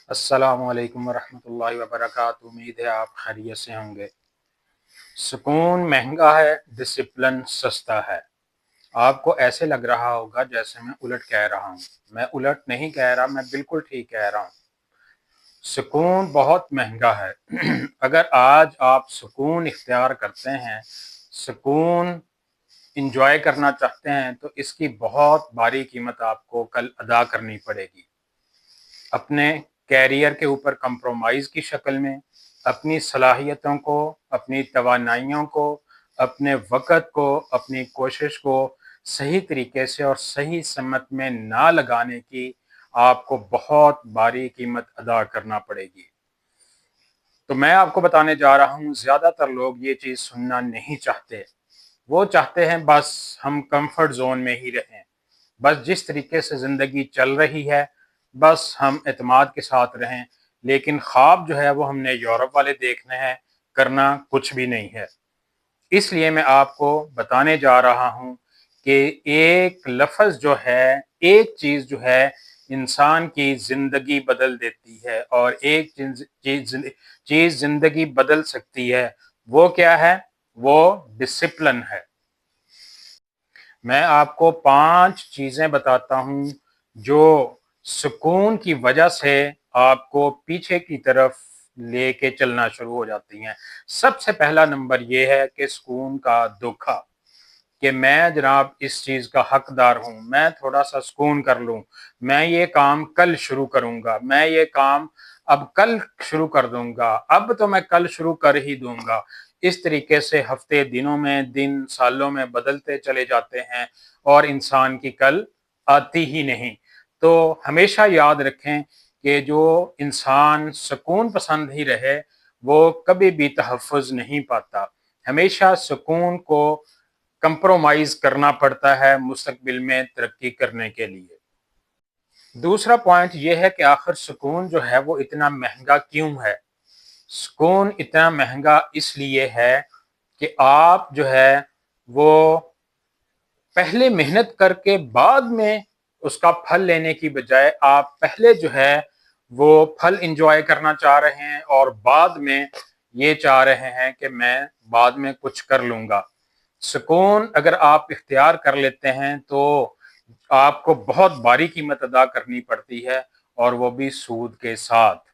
अस्सलामु अलैकुम वरहमतुल्लाहि वबरकातुहू। उम्मीद है आप खैरियत से होंगे। सुकून महंगा है, डिसिप्लिन सस्ता है। आपको ऐसे लग रहा होगा जैसे मैं उलट कह रहा हूँ। मैं उलट नहीं कह रहा, मैं बिल्कुल ठीक कह रहा हूँ। सुकून बहुत महंगा है। अगर आज आप सुकून इख्तियार करते हैं, सुकून इंजॉय करना चाहते हैं, तो इसकी बहुत भारी कीमत आपको कल अदा करनी पड़ेगी। अपने कैरियर के ऊपर कंप्रोमाइज़ की शक्ल में, अपनी सलाहियतों को, अपनी तवानाइयों को, अपने वक़्त को, अपनी कोशिश को सही तरीके से और सही समत में ना लगाने की आपको बहुत भारी कीमत अदा करना पड़ेगी। तो मैं आपको बताने जा रहा हूँ, ज़्यादातर लोग ये चीज़ सुनना नहीं चाहते। वो चाहते हैं बस हम कंफर्ट ज़ोन में ही रहें। बस जिस तरीके से ज़िंदगी चल रही है, बस हम एतमाद के साथ रहें। लेकिन ख्वाब जो है वो हमने यूरोप वाले देखने हैं, करना कुछ भी नहीं है। इसलिए मैं आपको बताने जा रहा हूँ कि एक लफ्ज़ जो है, एक चीज़ जो है, इंसान की ज़िंदगी बदल देती है, और एक चीज़ ज़िंदगी बदल सकती है। वो क्या है? वो डिसिप्लिन है। मैं आपको 5 चीज़ें बताता हूँ जो सुकून की वजह से आपको पीछे की तरफ लेके चलना शुरू हो जाती हैं। सबसे पहला नंबर ये है कि सुकून का धोखा, कि मैं जनाब इस चीज़ का हकदार हूँ, मैं थोड़ा-सा सुकून कर लूँ, मैं ये काम कल शुरू करूँगा, मैं ये काम अब कल शुरू कर दूँगा, अब तो मैं कल शुरू कर ही दूँगा। इस तरीके से हफ्ते दिनों में, दिन सालों में बदलते चले जाते हैं और इंसान की कल आती ही नहीं। तो हमेशा याद रखें कि जो इंसान सुकून पसंद ही रहे, वो कभी भी तहफ़्फ़ुज़ नहीं पाता। हमेशा सुकून को कंप्रोमाइज़ करना पड़ता है मुस्तक़बिल में तरक्की करने के लिए। दूसरा पॉइंट ये है कि आखिर सुकून जो है वो इतना महँगा क्यों है? सुकून इतना महँगा इसलिए है कि आप जो है वो पहले मेहनत करके बाद में उसका फल लेने की बजाय आप पहले जो है वो फल एंजॉय करना चाह रहे हैं, और बाद में ये चाह रहे हैं कि मैं बाद में कुछ कर लूँगा। सुकून अगर आप इख्तियार कर लेते हैं तो आपको बहुत भारी कीमत अदा करनी पड़ती है, और वो भी सूद के साथ।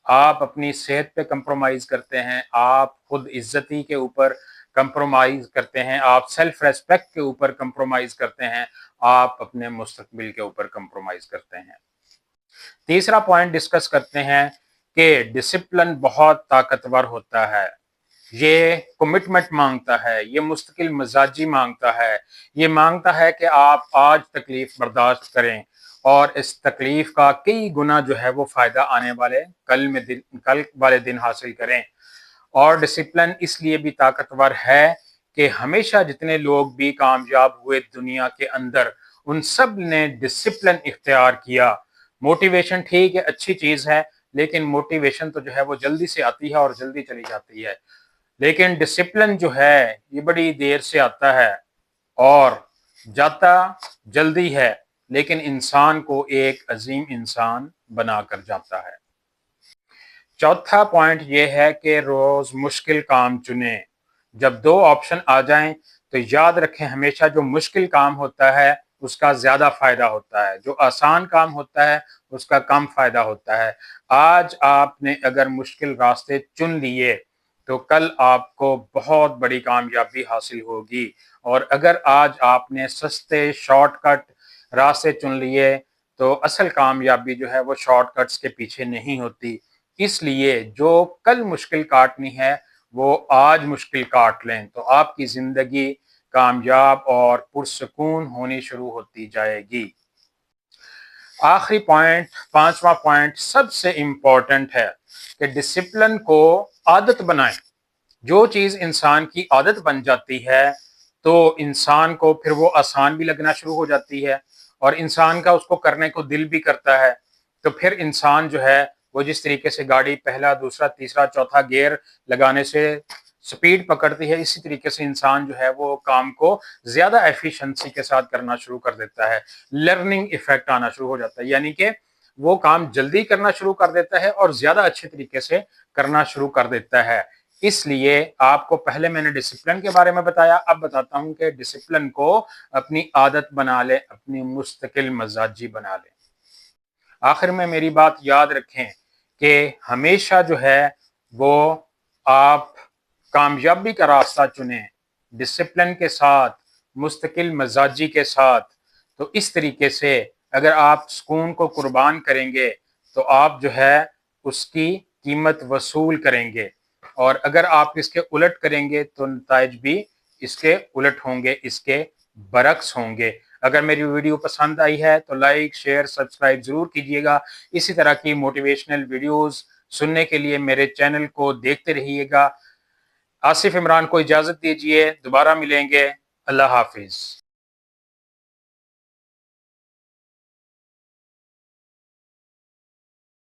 आप अपनी सेहत पे कंप्रोमाइज़ करते हैं, आप खुद इज्जती के ऊपर कंप्रोमाइज़ करते हैं, आप सेल्फ रेस्पेक्ट के ऊपर कंप्रोमाइज़ करते हैं, आप अपने मुस्तकबिल के ऊपर कंप्रोमाइज़ करते हैं। तीसरा पॉइंट डिस्कस करते हैं कि डिसिप्लिन बहुत ताकतवर होता है। ये कमिटमेंट मांगता है, ये मुस्तकिल मिजाजी मांगता है, ये मांगता है कि आप आज तकलीफ बर्दाश्त करें और इस तकलीफ का कई गुना जो है वो फायदा आने वाले कल वाले दिन हासिल करें। और डिसिप्लिन इसलिए भी ताकतवर है कि हमेशा जितने लोग भी कामयाब हुए दुनिया के अंदर, उन सब ने डिसिप्लिन इख्तियार किया। मोटिवेशन ठीक है, अच्छी चीज़ है, लेकिन मोटिवेशन तो जो है वो जल्दी से आती है और जल्दी चली जाती है। लेकिन डिसिप्लिन जो है ये बड़ी देर से आता है और जाता जल्दी है, लेकिन इंसान को एक अजीम इंसान बनाकर जाता है। चौथा पॉइंट ये है कि रोज मुश्किल काम चुने। जब दो ऑप्शन आ जाएं तो याद रखें, हमेशा जो मुश्किल काम होता है उसका ज्यादा फायदा होता है, जो आसान काम होता है उसका कम फायदा होता है। आज आपने अगर मुश्किल रास्ते चुन लिए तो कल आपको बहुत बड़ी कामयाबी हासिल होगी, और अगर आज आपने सस्ते शॉर्टकट रास्ते चुन लिए तो असल कामयाबी जो है वो शॉर्टकट्स के पीछे नहीं होती। इसलिए जो कल मुश्किल काटनी है वो आज मुश्किल काट लें, तो आपकी जिंदगी कामयाब और पुरसुकून होनी शुरू होती जाएगी। आखिरी पॉइंट, पांचवा पॉइंट सबसे इंपॉर्टेंट है कि डिसिप्लिन को आदत बनाएं। जो चीज इंसान की आदत बन जाती है तो इंसान को फिर वो आसान भी लगना शुरू हो जाती है, और इंसान का उसको करने को दिल भी करता है। तो फिर इंसान जो है वो जिस तरीके से गाड़ी पहला दूसरा तीसरा चौथा गियर लगाने से स्पीड पकड़ती है, इसी तरीके से इंसान जो है वो काम को ज्यादा एफिशिएंसी के साथ करना शुरू कर देता है। लर्निंग इफेक्ट आना शुरू हो जाता है, यानी कि وہ کام جلدی کرنا شروع کر دیتا ہے اور زیادہ اچھے طریقے سے کرنا شروع کر دیتا ہے۔ اس لیے آپ کو پہلے میں نے ڈسپلن کے بارے میں بتایا، اب بتاتا ہوں کہ ڈسپلن کو اپنی عادت بنا لے، اپنی مستقل مزاجی بنا لے۔ آخر میں میری بات یاد رکھیں کہ ہمیشہ جو ہے وہ آپ کامیابی کا راستہ چنیں ڈسپلن کے ساتھ، مستقل مزاجی کے ساتھ۔ تو اس طریقے سے اگر آپ سکون کو قربان کریں گے تو آپ جو ہے اس کی قیمت وصول کریں گے، اور اگر آپ اس کے الٹ کریں گے تو نتائج بھی اس کے الٹ ہوں گے، اس کے برعکس ہوں گے۔ اگر میری ویڈیو پسند آئی ہے تو لائک، شیئر، سبسکرائب ضرور کیجیے گا۔ اسی طرح کی موٹیویشنل ویڈیوز سننے کے لیے میرے چینل کو دیکھتے رہیے گا۔ آصف عمران کو اجازت دیجیے، دوبارہ ملیں گے۔ اللہ حافظ۔